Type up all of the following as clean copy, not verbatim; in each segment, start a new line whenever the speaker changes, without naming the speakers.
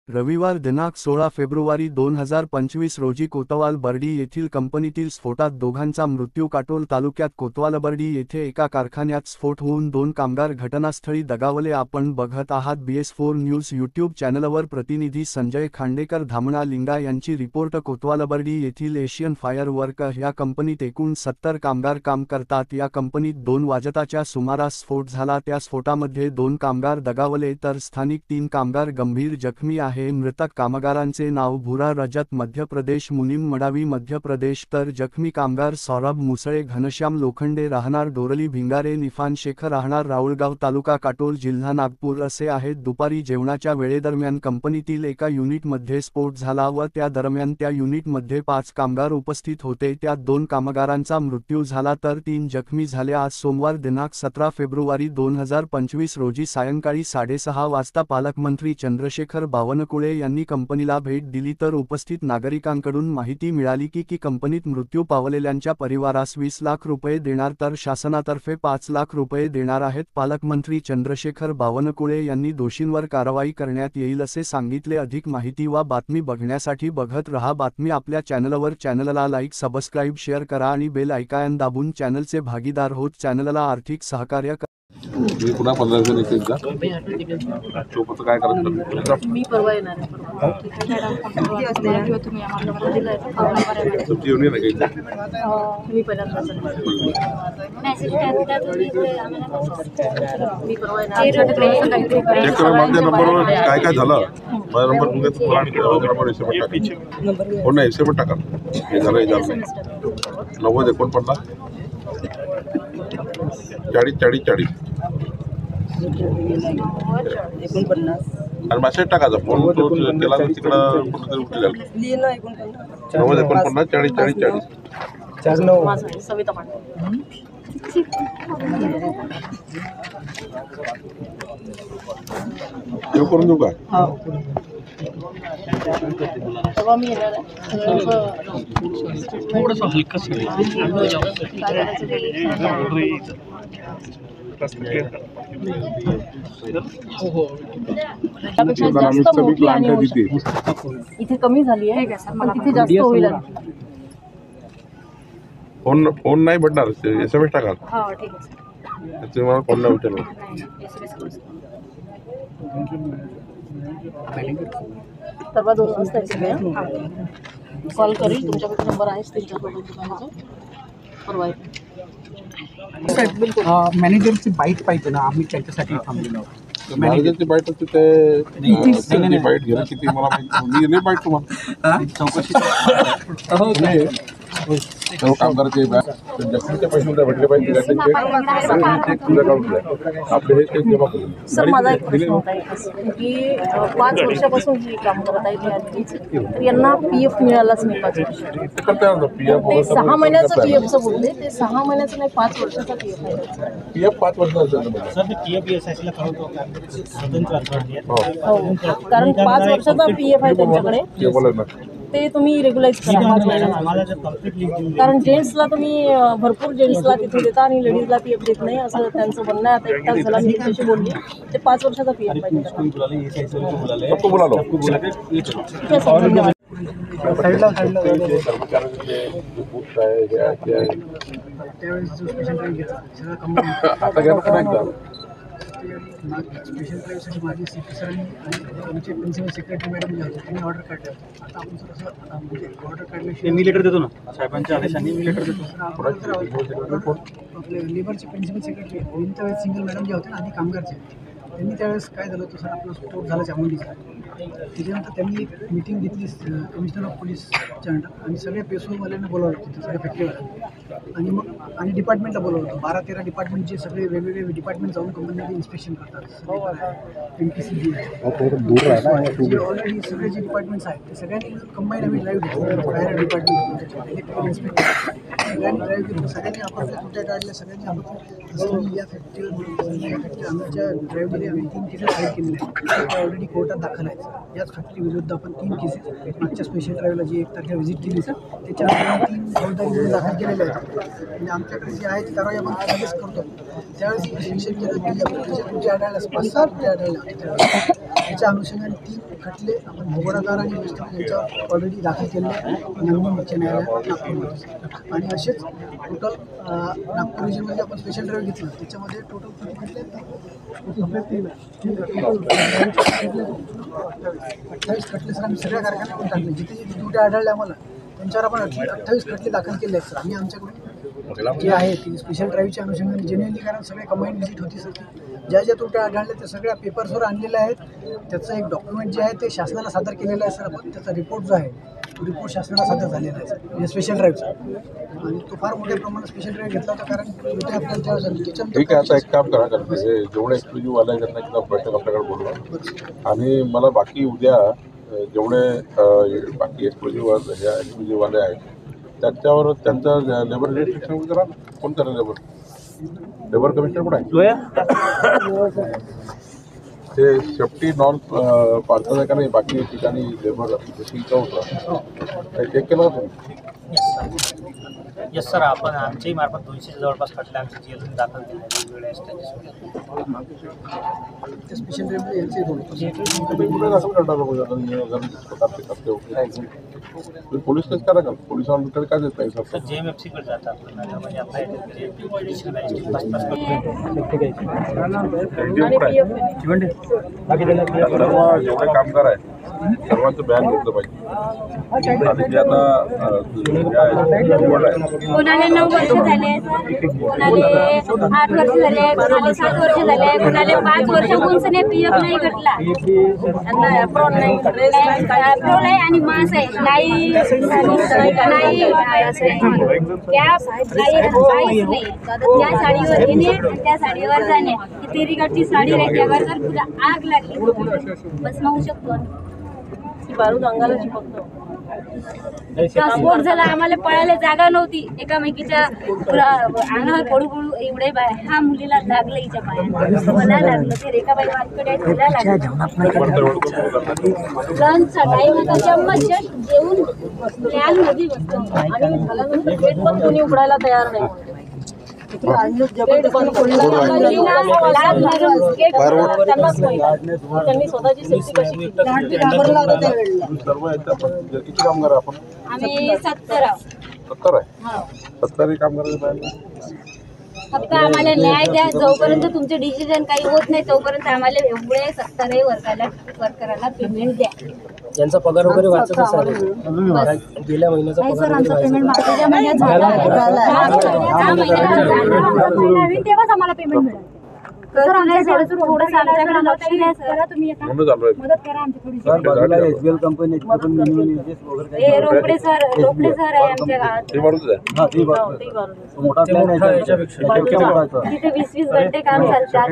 रविवार दिनांक 16 फेब्रुवारी 2025 रोजी कोतवाल बर्डी येथील कंपनीतील स्फोटात दोघांचा मृत्यू. काटोल तालुक्यात कोतवाल बर्डी येथे एका कारखान्यात स्फोट होऊन 2 कामगार घटनास्थळी दगावले. आपण बघत आहात BS4 न्यूज यूट्यूब चॅनलवर. प्रतिनिधी संजय खांडेकर, धामणा लिंगा यांची रिपोर्ट. कोतवाल बर्डी येथील एशियन फायर वर्क या कंपनीत एकूण 70 कामगार काम करतात. या कंपनीत 2 वाजताच्या सुमारास स्फोट झाला. त्या स्फोटामध्ये 2 कामगार दगावले तर स्थानिक 3 कामगार गंभीर जखमी आहेत. मृतक कामगारांचे नाव भुरा रजत मध्य प्रदेश, मुनीम मडावी मध्य प्रदेश, तर जखमी कामगार सौरभ मुसळे, घनश्याम लोखंडे राहणार डोरली भिंगारे, निफान शेख राहणार राऊळगाव तालुका काटोल जिल्हा नागपूर असे आहेत. दुपारी जेवणाच्या वेळेदरम्यान कंपनीतील एका युनिटमध्ये स्फोट झाला व त्या दरम्यान त्या युनिटमध्ये 5 कामगार उपस्थित होते. त्यात 2 कामगारांचा मृत्यू झाला तर 3 जखमी झाले. आज सोमवार दिनांक 17 फेब्रुवारी 2025 रोजी सायंकाळी 6:30 वाजता पालकमंत्री चंद्रशेखर बावनकुळे यांनी कंपनीला भेट दिली तर उपस्थित नागरिकांकडून माहिती मिळाली की कंपनीत मृत्यू पावलेल्यांच्या परिवारास 20 लाख रुपये देणार तर शासनातर्फे 5 लाख रुपये देणार आहेत. पालकमंत्री चंद्रशेखर बावनकुळे यांनी दोषींवर कारवाई करण्यात येईल असे सांगितले. अधिक माहिती व बातमी बघण्यासाठी बघत रहा बातमी आपल्या चॅनलवर. चॅनलला लाईक, सबस्क्राईब, शेअर करा आणि बेल आयकॉन दाबून चॅनलचे भागीदार होत. चॅनलला आर्थिक सहकार्य
मी पुन्हा 15 दिवसांनी एकदा चोपचं काय करत
मी परवा येणार आहे. तुम्ही आम्हाला दिलं आहे
तुमची येऊन नाही का
मी पहिल्यांदा मी परवा येणार.
माझ्या नंबरवर काय काय झालं माझा नंबर नंबर हो नाही एसे पण टाका. हे झालं 90 49 40 40 आणि मेसेज टाकायचा. फोन केला तर तिकडं कुठेतरी उठलेला 90 49 40 40
सविता पांडे.
देऊ करून देऊ का?
तेव्हा मी येणार आहे. थोडंसं हलकं इथे कमी झाली आहे पण तिथे जास्त होईल.
फोन नाही भेटणार. SMS टाका.
हा ठीक आहे.
तुम्हाला फोन नाही भेटेल.
परवा 2 वाजता कॉल करील. तुमच्याकडे नंबर आहेच त्यांच्याकडून दुकानाचा. परवा
मॅनेजरची बाईट पाहिजे ना, आम्ही त्यांच्यासाठी थांबलेलो आहोत.
मॅनेजरची बाईट होती ते बाईट घेणं किती मला माहिती. मी नाही बाईट तुम्हाला
चौकशी
कामगारचे जखमीच्या पैसे भेटले पाहिजे. आपले हे चेक जमा करून.
सर माझा एक प्रश्न होता की 5 वर्षापासून जी काम करत आहे तर यांना PF मिळालाच नाही 5 वर्ष. ते 6 महिन्याचं PFचं बोलले. ते 6 महिन्याचं नाही 5 वर्षाचा PF आहे.
PF 5 वर्षाचं
कारण 5 वर्षाचा PF आहे त्यांच्याकडे. ते तुम्ही रेग्युलाइज करा 5 महिन्याचा. कारण जेंट्सला तुम्ही भरपूर जेंट्सला तिथे देता आणि लेडीजला PF देत नाही असं त्यांचं म्हणणं आहे. आता एकटाच झाला मी त्याशी बोलली. ते 5 वर्षाचा PF पाहिजे.
स्पेशल ड्राईव्हसाठी माझी CP सरांनी आणि आमचे प्रिन्सिपल सेक्रेटरी मॅडम जे होते त्यांनी ऑर्डर काढले. आता आपण सर असं म्हणजे ऑर्डर काढल्याशिवाय मी लेटर देतो ना साहेबांच्या आदेशाने. मी लेटर देतो. आपले लेबरचे प्रिन्सिपल सेक्रेटरी त्यावेळेस सिंगल मॅडम जे होते ना आधी कामगारचे, त्यांनी त्यावेळेस काय झालं होतं सर, आपला स्फोट झाला चामुंडीचा. त्याच्यानंतर त्यांनी एक मीटिंग घेतली कमिशनर ऑफ पोलीसच्या अंडर आणि सगळ्या पेसोवाल्यांना बोलावलं होतं, सगळ्या फॅक्टरीवाल्यांना आणि डिपार्टमेंटला बोलावलं होतं. 12-13 डिपार्टमेंटचे सगळे वेगवेगळे डिपार्टमेंट जाऊन कंपनीमध्ये इन्स्पेक्शन करतात. MPC ऑलरेडी सगळे जे डिपार्टमेंट्स आहेत ते सगळ्यांनी कंबाईन आम्ही ड्राईव्ह घेतली. फायर डिपार्टमेंट, इलेक्ट्रिकल इन्स्पेक्टर सगळ्यांनी ड्राईव्ह घेतलं. सगळ्यांनी आपापल्या तुमच्या काढल्या. सगळ्यांनी आपण या फॅक्टरी आमच्या ड्राईव्हमध्ये आम्ही 3 केसेस फाईल केलेले आहेत. ऑलरेडी कोर्टात दाखल आहेत. याच फॅक्टरी विरुद्ध आपण 3 केसेस मागच्या स्पेशल ड्राईव्हला जी 1 तारखेला व्हिजिट केली सर त्याच्यावर 3 फौजदारी गुन्हे दाखल केलेले आहेत. म्हणजे आमच्याकडे जे आहे ती कारवाई आपण लगेच करतो. त्यावेळेस निरीक्षण केलं की कुठे आढळल्यास 5-6 कुठे आढळल्या त्याच्या अनुषंगाने 3 खटले आपण भोगडादार आणि मिस्टर यांच्यावर ऑलरेडी दाखल केले नंदुरबार उच्च न्यायालयात नागपूरमध्ये. आणि असेच टोटल नागपूर रिजनमध्ये आपण स्पेशल ड्राईव्ह घेतलं त्याच्यामध्ये टोटल किती खटले 28 खटले सर आम्ही सगळ्या कारखान्यातून टाकले. जिथे जिथे तुटे आढळले आम्हाला त्यांच्यावर आपण 28 खटले दाखल केले आहेत सर. आम्ही आमच्याकडून जे आहे ती स्पेशल ड्राईव्हच्या अनुषंगाने जेन्युअनली कारण सगळे कंबाईंड व्हिजिट होती सर. ज्या ज्या तुटे आढळले त्या सगळ्या पेपर्सवर आणलेल्या आहेत. त्याचं एक डॉक्युमेंट जे आहे ते शासनाला सादर केलेलं आहे सर आपण. त्याचा रिपोर्ट जो आहे तो रिपोर्ट शासनाला सादर झालेला आहे सर म्हणजे स्पेशल ड्राईव्हचा. आणि तो फार मोठ्या प्रमाणात स्पेशल ड्राईव्ह घेतला होता कारण तुटे आपल्याला त्यावेळेस आली.
ठीक आहे, आता एक काम करा कारण हे जेवढे एक्सक्लुझिव्ह वाले आहेत त्यांना एकदा बैठक आपल्याकडे बोलवा आणि मला बाकी उद्या जेवढे बाकी एक्सक्लुझिव्ह वाले आहेत त्याच्यावर त्यांचं लेबर रजिस्ट्रेशन करा. कोण करा लेबर कमिशनर पण आहे ते सेफ्टी नॉन पाळतात आहे का नाही बाकी ठिकाणी लेबर शिल्क होतं चेक केलं का तुम्ही?
येस सर, आपण आमच्याही मार्फत 200 जवळपास खटले आमची जी अजून दाखल केले आहेत वेगवेगळ्या
त्या स्पेशल ड्राईव्हमध्ये यांचे दोन
असं करणार तुम्ही पोलीस केस करा का पोलिसांकडे काय देत नाही
तर JMFC कडे जातात म्हणजे आपल्या ज्युडिशियल मॅजिस्ट्रेट
सर्व जेवढे कामगार आहेत सर्वांचं बॅन घेतलं पाहिजे. आणि जे आता
कोणाला 9 वर्ष झाले, कोणाला 8 वर्ष झाले, कोणाला 7 वर्ष झाले, कोणाला 5 वर्ष कोणसने PF नाही घटला,
त्यांना अप्रोल नाही
अप्रोल आहे आणि मास आहे नाही नाही काहीच नाही. त्या साडीवर येणे त्या साडीवर जाणे तेरीगडची साडी त्यावर जर तुला आग लागली बस होऊ शकतो.
बारूद अंगाला चिपकतो.
स्फोट झाला आम्हाला पळायला जागा नव्हती. एकामेकीच्या अंगावर पडू पडू एवढे बाय हा मुलीला लागलं हिच्या पायाला मला लागलं ते रेखाबाई वाटकडे तिला लागलं. लंचचा टाईम होता चम्मच जस्ट जेवून प्लॅन मध्ये बसतो
आणि झाल्यानंतर गेट पण कोणी उघडायला तयार नाही. त्यांनी स्वतःची सेफ्टी कशी केली.
सर्व आहेत आपण किती कामगार आपण
आम्ही 70 आहोत.
70 आहे 70 कामगार
फक्त आम्हाला न्याय द्या. जोपर्यंत तुमचे डिसिजन काही होत नाही तोपर्यंत आम्हाला एवढे 70 वर्कराला पेमेंट द्या.
यांचा पगार वगैरे वाचत असेल गेल्या महिन्याचा
नाही सर, आमचा पेमेंट मागच्या महिन्यात झाला. तेव्हाच आम्हाला पेमेंट मिळालं. सर आमच्या थोडंसं आमच्याकडे लक्ष द्या सर. तुम्ही मदत करा आमची थोडी. हे रोकडे सर आहे आमच्या गावात. तिथे 20-20 घंटे काम चालतात.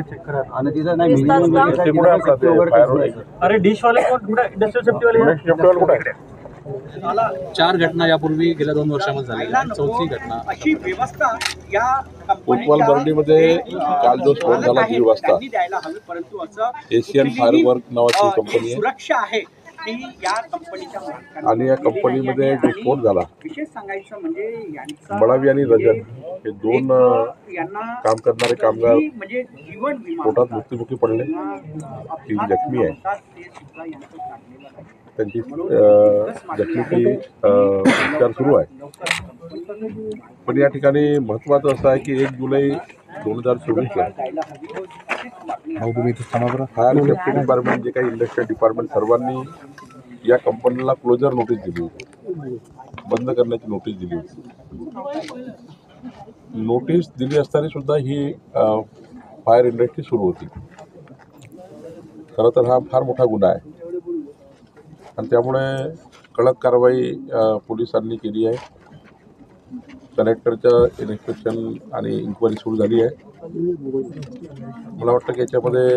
अरे डिशवाले इंडस्ट्रियल सेफ्टीवाले 4 घटना यापूर्वी गेल्या 2 वर्षामध्ये झाल्या. 4थी घटना
अशी व्यवस्था या
कोतवाल बर्डीमध्ये काल जो स्फोट झाला 1:30 वाजता
द्यायला हवी. परंतु असं
एशियन फायरवर्क नावाची कंपनी आहे
सुरक्षा आहे ती या कंपनीच्या मालकांना
आणि या कंपनीमध्ये जो स्फोट झाला
विशेष सांगायचं म्हणजे यांचा
बळावी आणि रजत हे 2
यांना
काम करणारे कामगार
म्हणजे जीवन विमा
स्फोटात मृत्युमुखी पडले. ती जखमी आहे.
ते सुद्धा यांचं काढलेलं आहे.
त्यांची जखमीची उपचार सुरू आहे. पण या ठिकाणी महत्त्वाचं असं आहे की 1 जुलै 2024ला फायर सेफ्टी डिपार्टमेंट जे काही इंडस्ट्रियल डिपार्टमेंट सर्वांनी या कंपनीला क्लोजर नोटीस दिली होती. बंद करण्याची नोटीस दिली होती. नोटीस दिली असताना सुद्धा ही फायर इंडस्ट्री सुरू होती. खरं तर हा फार मोठा गुन्हा आहे आणि त्यामुळे कडक कारवाई पोलिसांनी केली आहे. कलेक्टरचं इन्स्पेक्शन आणि इन्क्वायरी सुरू झाली आहे. मला वाटतं की याच्यामध्ये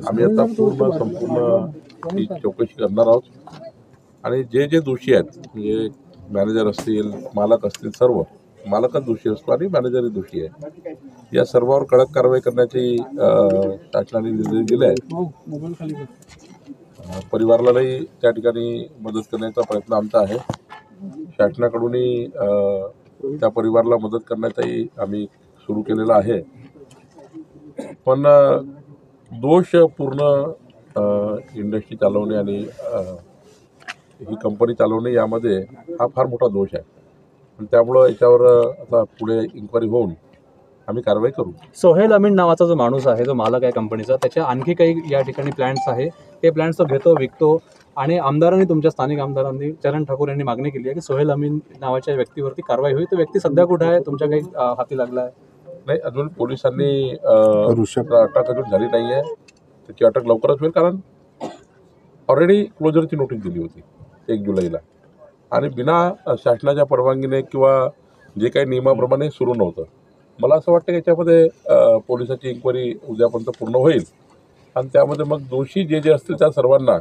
आम्ही आता संपूर्ण ही चौकशी करणार आहोत आणि जे दोषी आहेत म्हणजे मॅनेजर असतील मालक असतील सर्व मालकच दोषी असतो आणि मॅनेजरही दोषी आहे. या सर्वांवर कडक कारवाई करण्याची शासनाने निर्देश दिले आहेत. परिवारालाही त्या ठिकाणी मदत करण्याचा प्रयत्न आमचा आहे. शासनाकडूनही त्या परिवाराला मदत करण्याचाही आम्ही सुरू केलेला आहे. पण दोष पूर्ण इंडस्ट्री चालवणे आणि ही कंपनी चालवणे यामध्ये हा फार मोठा दोष आहे. आणि त्यामुळं याच्यावर आता पुढे इन्क्वायरी होऊन आम्ही कारवाई करू.
सोहेल अमीन नावाचा जो माणूस आहे, जो मालक आहे कंपनीचा, त्याच्या आणखी काही या ठिकाणी प्लॅन्ट्स आहे. ते प्लॅन्ट्स तो घेतो, विकतो. आणि आमदारांनी, तुमच्या स्थानिक आमदारांनी, चरण ठाकूर यांनी मागणी केली आहे की सोहेल अमीन नावाच्या व्यक्तीवरती कारवाई होईल. तो व्यक्ती सध्या कुठे आहे? तुमच्या काही हाती लागला आहे?
नाही, अजून पोलिसांनी अटक अजून झाली नाही आहे. त्याची अटक लवकरच होईल, कारण ऑलरेडी क्लोजरची नोटीस दिली होती 1 जुलैला आणि बिना शासनाच्या परवानगीने किंवा जे काही नियमाप्रमाणे सुरू नव्हतं. मला असं वाटतं की याच्यामध्ये पोलिसाची इन्क्वायरी उद्यापर्यंत पूर्ण होईल आणि त्यामध्ये मग दोषी जे जे असतील त्या सर्वांना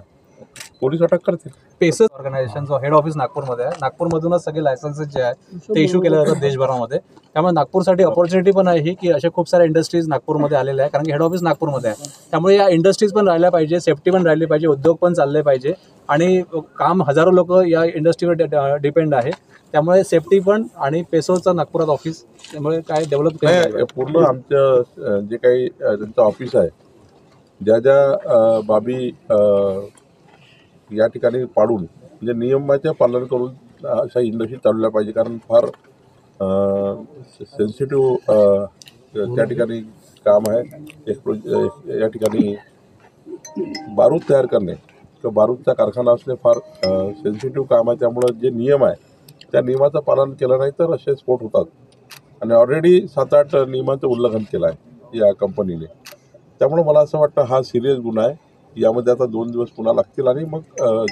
पोलीस अटक करतील.
पेसस ऑर्गनायझेशनचं हेड ऑफिस नागपूरमध्ये आहे. नागपूरमधूनच सगळे लायसन्सेस जे आहे ते इश्यू केले जातात देशभरामध्ये. त्यामुळे नागपूरसाठी अपॉर्च्युनिटी पण आहे ही, की अशा खूप साऱ्या इंडस्ट्रीज नागपूरमध्ये आलेल्या आहे, कारण की हेड ऑफिस नागपूरमध्ये आहे. त्यामुळे या इंडस्ट्रीज पण राहिल्या पाहिजे, सेफ्टी पण राहिली पाहिजे, उद्योग पण चालले पाहिजे आणि काम हजारो लोक या इंडस्ट्रीवर डिपेंड आहे. त्यामुळे सेफ्टी पण आणि पेसोचं नागपुरात ऑफिस, त्यामुळे काय डेव्हलप
नाही, पूर्ण आमचं जे काही त्यांचं ऑफिस आहे, ज्या ज्या बाबी या ठिकाणी पाडून म्हणजे नियमाचे पालन करून अशा इंडस्ट्री चालवल्या पाहिजे. कारण फार सेन्सिटिव्ह त्या ठिकाणी काम आहे. या ठिकाणी बारूद तयार करणे किंवा बारूदचा कारखाना असणे फार सेन्सिटिव्ह काम आहे. त्यामुळं जे नियम आहे त्या नियमाचं पालन केलं नाही तर असे स्फोट होतात. आणि ऑलरेडी 7-8 नियमांचं उल्लंघन केलं आहे या कंपनीने. त्यामुळं मला असं वाटतं हा सिरियस गुन्हा आहे. यामध्ये आता 2 दिवस पुन्हा लागतील आणि मग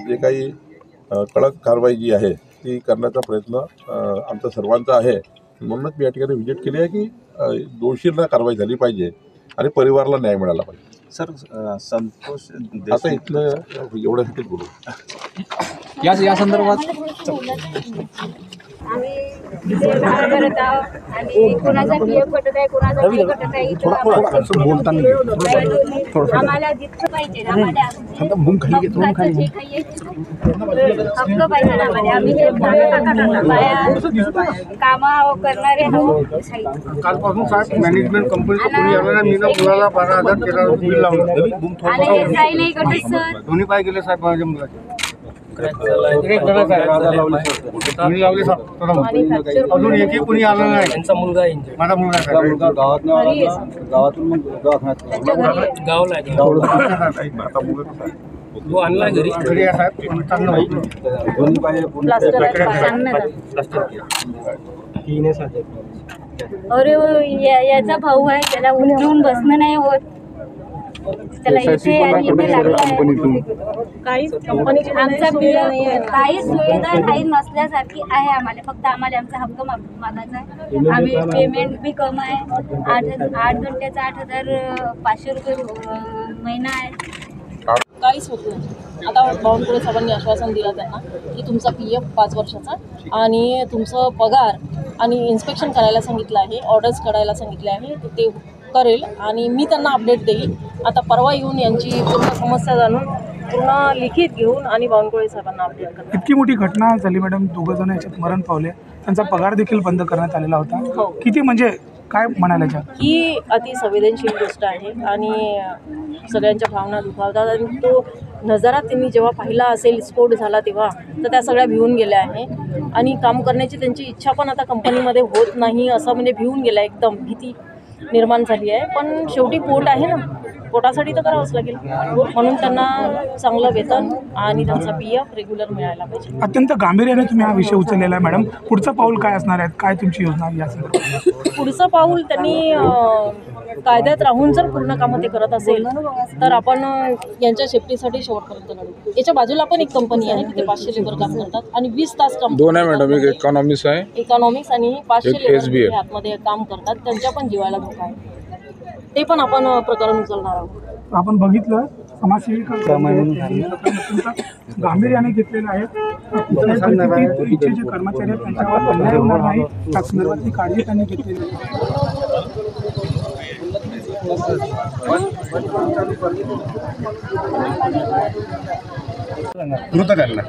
जे काही कडक कारवाई जी आहे ती करण्याचा प्रयत्न आमचा सर्वांचा आहे. म्हणूनच मी या ठिकाणी व्हिजिट केली आहे की दोषींना कारवाई झाली पाहिजे आणि परिवाराला न्याय मिळाला पाहिजे.
सर, संतोष
आता इथलं एवढ्यासाठीच बोलू.
या संदर्भात
आम्ही इथे काम करत आहोत आणि कोणाचा पीएफ कटत आहे, कोणाचा नाही कटत आहे. इथं आम्हाला जितकं पाहिजे आम्हाला हक्क जे काही आहे हक्क पाहिजे आम्हाला. आम्ही हे कामं करणारे आहोत.
कालपासून मॅनेजमेंट कंपनीचं कोणी आलं नाही. मी ना मुलाला 12,000 13,000 बिल लावलं.
आणि हे काही नाही कटत सर.
दोन्ही पाय गेले साहेब माझ्या मुलाचे. मी लावले साहेब. अजून एकही कोणी आलं नाही. त्यांचा मुलगा माझा मुलगा गावातून गावला आणला घरी आहे साहेब.
अरे याचा भाऊ आहे, त्याला उठून बसणं नाही होत. त्याला इथे आणि इथे लागलं आहे. काहीच कंपनीची आमचा काहीच सुविधा काही नसल्यासारखी आहे आम्हाला. फक्त आम्हाला आमचा हक्क मागायचा आहे. आम्ही पेमेंट बी कम आहे. 8 घंट्याचा 8,500 रुपये महिना आहे.
काहीच होत नाही. आता बावनकुळे साहेबांनी आश्वासन दिलं त्यांना की तुमचा PF 5 वर्षाचा आणि तुमचं पगार आणि इन्स्पेक्शन करायला सांगितलं आहे, ऑर्डर्स करायला सांगितले आहे, ते करेल आणि मी त्यांना अपडेट देईल. आता परवा येऊन यांची पूर्ण समस्या जाणून पूर्ण लिखित घेऊन आणि बावनकुळे साहेबांना अपडेट करणार.
इतकी मोठी घटना झाली मॅडम. 2 जण याच्यात मरण पावले. त्यांचा पगार देखील बंद करण्यात आलेला होता.
हो.
किती म्हणजे काय म्हणायला
ही अति संवेदनशील गोष्ट आहे आणि सगळ्यांच्या भावना दुखावतात. आणि तो नजारा त्यांनी जेव्हा पाहिला असेल स्फोट झाला तेव्हा, तर त्या सगळ्या भिवून गेल्या आहे आणि काम करण्याची त्यांची इच्छा पण आता कंपनीमध्ये होत नाही. असं म्हणजे भिवून गेला, एकदम भीती निर्माण झाली आहे. पण शेवटी पोट आहे ना, पोटासाठी तर करावंच लागेल. म्हणून त्यांना चांगलं वेतन आणि त्यांचा PF रेग्युलर मिळायला पाहिजे.
अत्यंत गांभीर्याने तुम्ही हा विषय उचललेला आहे मॅडम. पुढचं पाऊल काय असणार आहे? काय तुमची योजना या संदर्भात?
पुढचं पाऊल त्यांनी कायद्यात राहून जर पूर्ण कामं ते करत असेल तर आपण यांच्या सेफ्टीसाठी शेवटपर्यंत लढू. याच्या बाजूला पण एक कंपनी आहे, तिथे 500 लेबर काम करतात आणि 20 तास काम.
2 आहे मॅडम, एक इकॉनॉमिक्स आहे,
इकॉनॉमिक्स आणि 500 लेबर आतमध्ये काम करतात. त्यांच्या पण जीवाला धोका आहे. ते पण आपण प्रकरण उचलणार आहोत.
आपण बघितलं समाजसेविका तुमचा गांभीर्याने घेतलेला आहे. कुठल्याही परिस्थितीत इथे जे कर्मचारी आहेत त्यांच्यावर अन्याय होणार नाही त्या संदर्भातली काळजी त्यांनी घेतलेली आहे.
मृतकांना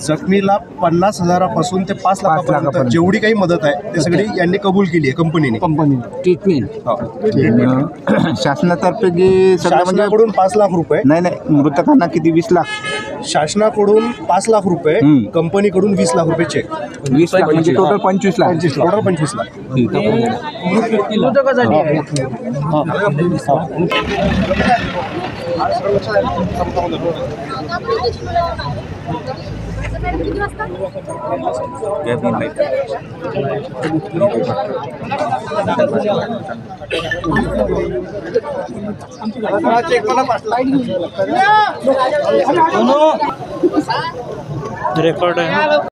जखमीला 50,000पासून ते 5 लाखापर्यंत जेवढी काही मदत आहे ते सगळी यांनी कबूल केली आहे कंपनीने.
ट्रीटमेंट शासनातर्फे की
शासनाकडून 5 लाख रुपये,
नाही मृतकांना किती 20 लाख
शासनाकडून 5 लाख रुपये, कंपनीकडून 20 लाख रुपये चेक.
20 लाख म्हणजे total 25 lakh.
Total 25 lakh.
Record आहे.